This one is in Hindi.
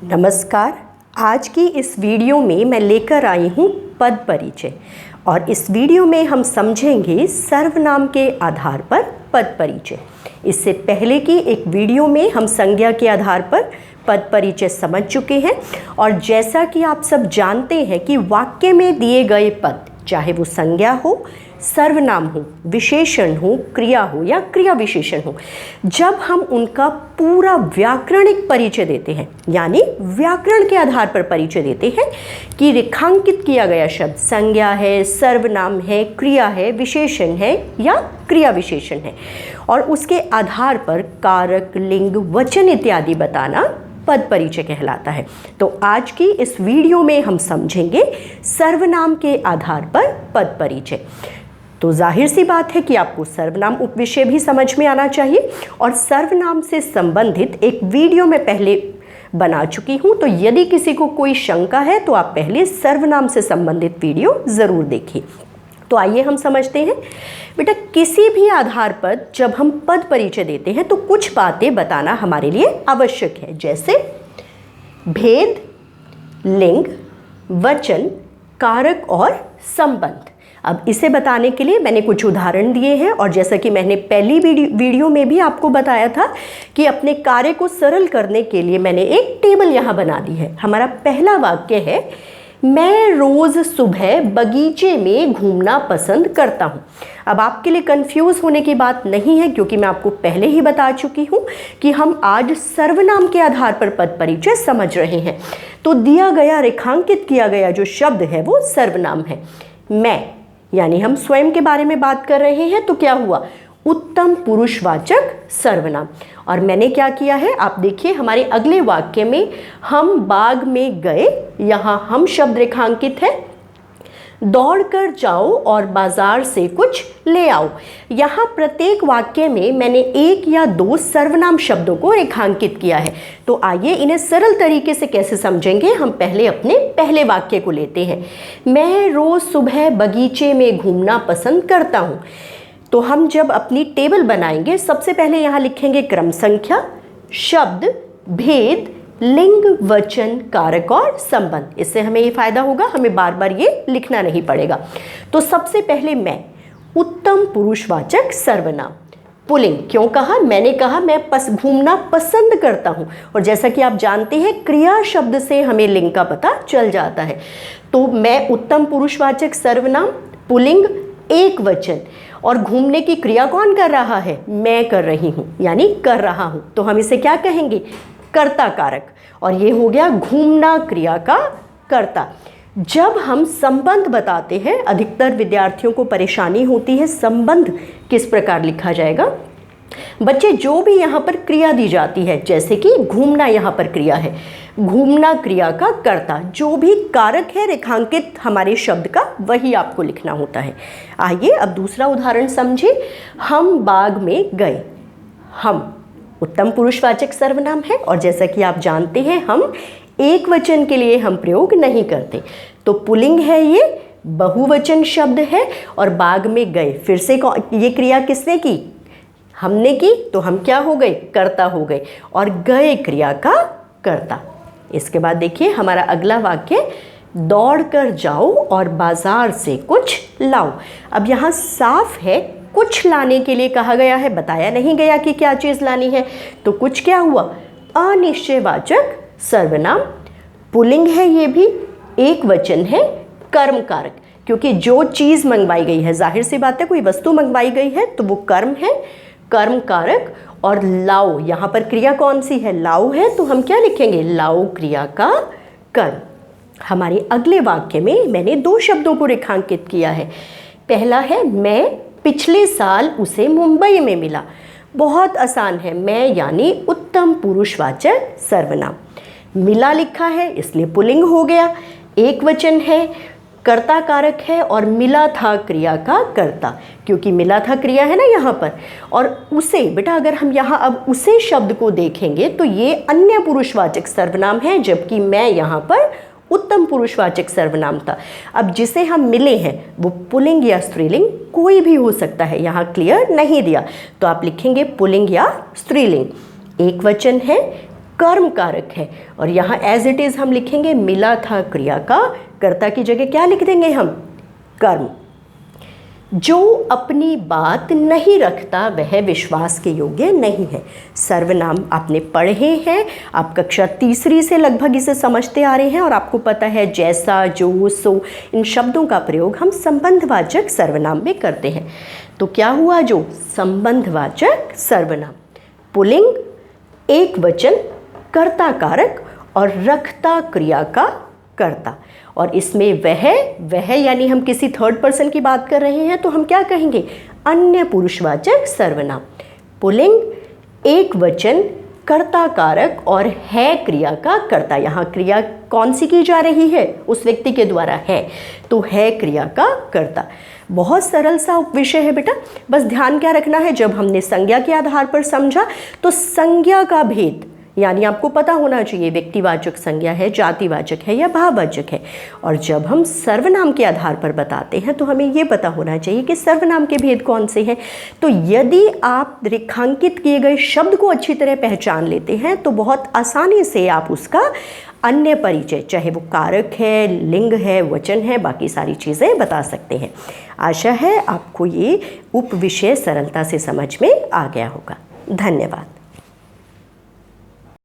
नमस्कार। आज की इस वीडियो में मैं लेकर आई हूँ पद परिचय और इस वीडियो में हम समझेंगे सर्वनाम के आधार पर पद परिचय। इससे पहले की एक वीडियो में हम संज्ञा के आधार पर पद परिचय समझ चुके हैं और जैसा कि आप सब जानते हैं कि वाक्य में दिए गए पद, चाहे वो संज्ञा हो, सर्वनाम हो, विशेषण हो, क्रिया हो या क्रिया विशेषण हो, जब हम उनका पूरा व्याकरणिक परिचय देते हैं, यानी व्याकरण के आधार पर परिचय देते हैं कि रेखांकित किया गया शब्द संज्ञा है, सर्वनाम है, क्रिया है, विशेषण है या क्रिया विशेषण है, और उसके आधार पर कारक, लिंग, वचन इत्यादि बताना पद परिचय कहलाता है। तो आज की इस वीडियो में हम समझेंगे सर्वनाम के आधार पर पद परिचय। तो जाहिर सी बात है कि आपको सर्वनाम उपविषय भी समझ में आना चाहिए और सर्वनाम से संबंधित एक वीडियो मैं पहले बना चुकी हूं, तो यदि किसी को कोई शंका है तो आप पहले सर्वनाम से संबंधित वीडियो ज़रूर देखिए। तो आइए हम समझते हैं। बेटा, किसी भी आधार पर जब हम पद परिचय देते हैं तो कुछ बातें बताना हमारे लिए आवश्यक है, जैसे भेद, लिंग, वचन, कारक और संबंध। अब इसे बताने के लिए मैंने कुछ उदाहरण दिए हैं और जैसा कि मैंने पहली वीडियो में भी आपको बताया था कि अपने कार्य को सरल करने के लिए मैंने एक टेबल यहाँ बना दी है। हमारा पहला वाक्य है, मैं रोज़ सुबह बगीचे में घूमना पसंद करता हूँ। अब आपके लिए कंफ्यूज होने की बात नहीं है, क्योंकि मैं आपको पहले ही बता चुकी हूँ कि हम आज सर्वनाम के आधार पर पद परिचय समझ रहे हैं। तो दिया गया, रेखांकित किया गया जो शब्द है वो सर्वनाम है। मैं, यानी हम स्वयं के बारे में बात कर रहे हैं, तो क्या हुआ? उत्तम पुरुषवाचक सर्वनाम। और मैंने क्या किया है आप देखिए, हमारे अगले वाक्य में हम बाग में गए, यहाँ हम शब्द रेखांकित है। दौड़कर जाओ और बाजार से कुछ ले आओ। यहाँ प्रत्येक वाक्य में मैंने एक या दो सर्वनाम शब्दों को रेखांकित किया है। तो आइए इन्हें सरल तरीके से कैसे समझेंगे, हम पहले अपने पहले वाक्य को लेते हैं। मैं रोज़ सुबह बगीचे में घूमना पसंद करता हूँ। तो हम जब अपनी टेबल बनाएंगे, सबसे पहले यहाँ लिखेंगे क्रम संख्या, शब्द, भेद, लिंग, वचन, कारक और संबंध। इससे हमें ये फायदा होगा, हमें बार बार ये लिखना नहीं पड़ेगा। तो सबसे पहले मैं, उत्तम पुरुषवाचक सर्वनाम, पुल्लिंग। क्यों कहा? मैंने कहा मैं घूमना पसंद करता हूँ, और जैसा कि आप जानते हैं क्रिया शब्द से हमें लिंग का पता चल जाता है। तो मैं उत्तम पुरुषवाचक सर्वनाम, पुल्लिंग, एक वचन, और घूमने की क्रिया कौन कर रहा है? मैं कर रही हूँ, यानी कर रहा हूँ। तो हम इसे क्या कहेंगे? कर्ता कारक। और ये हो गया घूमना क्रिया का कर्ता। जब हम संबंध बताते हैं, अधिकतर विद्यार्थियों को परेशानी होती है संबंध किस प्रकार लिखा जाएगा। बच्चे, जो भी यहाँ पर क्रिया दी जाती है, जैसे कि घूमना यहाँ पर क्रिया है, घूमना क्रिया का कर्ता, जो भी कारक है रेखांकित हमारे शब्द का, वही आपको लिखना होता है। आइए अब दूसरा उदाहरण समझे। हम बाग में गए। हम उत्तम पुरुषवाचक सर्वनाम है और जैसा कि आप जानते हैं हम एक वचन के लिए हम प्रयोग नहीं करते, तो पुल्लिंग है, ये बहुवचन शब्द है। और बाग में गए, फिर से ये क्रिया किसने की? हमने की, तो हम क्या हो गए? कर्ता हो गए, और गए क्रिया का कर्ता। इसके बाद देखिए हमारा अगला वाक्य, दौड़कर जाओ और बाजार से कुछ लाओ। अब यहाँ साफ है, कुछ लाने के लिए कहा गया है, बताया नहीं गया कि क्या चीज़ लानी है। तो कुछ क्या हुआ? अनिश्चयवाचक सर्वनाम, पुल्लिंग है, ये भी एक वचन है, कर्म कारक, क्योंकि जो चीज़ मंगवाई गई है, जाहिर सी बात है कोई वस्तु मंगवाई गई है तो वो कर्म है, कर्म कारक। और लाओ, यहाँ पर क्रिया कौन सी है? लाओ है, तो हम क्या लिखेंगे? लाओ क्रिया का कर्म। हमारे अगले वाक्य में मैंने दो शब्दों को रेखांकित किया है। पहला है, मैं पिछले साल उसे मुंबई में मिला। बहुत आसान है, मैं यानी उत्तम पुरुषवाचक सर्वनाम, मिला लिखा है इसलिए पुल्लिंग हो गया, एक वचन है, कर्ता कारक है, और मिला था क्रिया का कर्ता, क्योंकि मिला था क्रिया है ना यहाँ पर। और उसे, बेटा अगर हम यहाँ अब उसे शब्द को देखेंगे तो ये अन्य पुरुषवाचक सर्वनाम है, जबकि मैं यहाँ पर उत्तम पुरुषवाचक सर्वनाम था। अब जिसे हम मिले हैं वो पुल्लिंग या स्त्रीलिंग कोई भी हो सकता है, यहाँ क्लियर नहीं दिया, तो आप लिखेंगे पुल्लिंग या स्त्रीलिंग। एक वचन है, कर्म कारक है। और यहाँ एज इट इज़ हम लिखेंगे मिला था क्रिया का, कर्ता की जगह क्या लिख देंगे हम? कर्म। जो अपनी बात नहीं रखता वह विश्वास के योग्य नहीं है। सर्वनाम आपने पढ़े हैं, आप कक्षा तीसरी से लगभग इसे समझते आ रहे हैं और आपको पता है जैसा, जो, सो इन शब्दों का प्रयोग हम संबंधवाचक सर्वनाम में करते हैं। तो क्या हुआ? जो संबंधवाचक सर्वनाम पुल्लिंग, एक वचन, कर्ता कारक और रखता क्रिया का कर्ता। और इसमें वह यानी हम किसी थर्ड पर्सन की बात कर रहे हैं तो हम क्या कहेंगे? अन्य पुरुषवाचक सर्वनाम। पुल्लिंग, एक वचन, कर्ता कारक और है क्रिया का कर्ता। यहाँ क्रिया कौन सी की जा रही है? उस व्यक्ति के द्वारा है, तो है क्रिया का कर्ता। बहुत सरल सा विषय है बेटा। बस ध्यान क्या रखना है, जब हमने संज्ञा के आधार पर समझा तो संज्ञा का भेद यानी आपको पता होना चाहिए व्यक्तिवाचक संज्ञा है, जातिवाचक है या भाववाचक है। और जब हम सर्वनाम के आधार पर बताते हैं तो हमें ये पता होना चाहिए कि सर्वनाम के भेद कौन से हैं। तो यदि आप रेखांकित किए गए शब्द को अच्छी तरह पहचान लेते हैं तो बहुत आसानी से आप उसका अन्य परिचय, चाहे वो कारक है, लिंग है, वचन है, बाकी सारी चीज़ें बता सकते हैं। आशा है आपको ये उपविषय सरलता से समझ में आ गया होगा। धन्यवाद।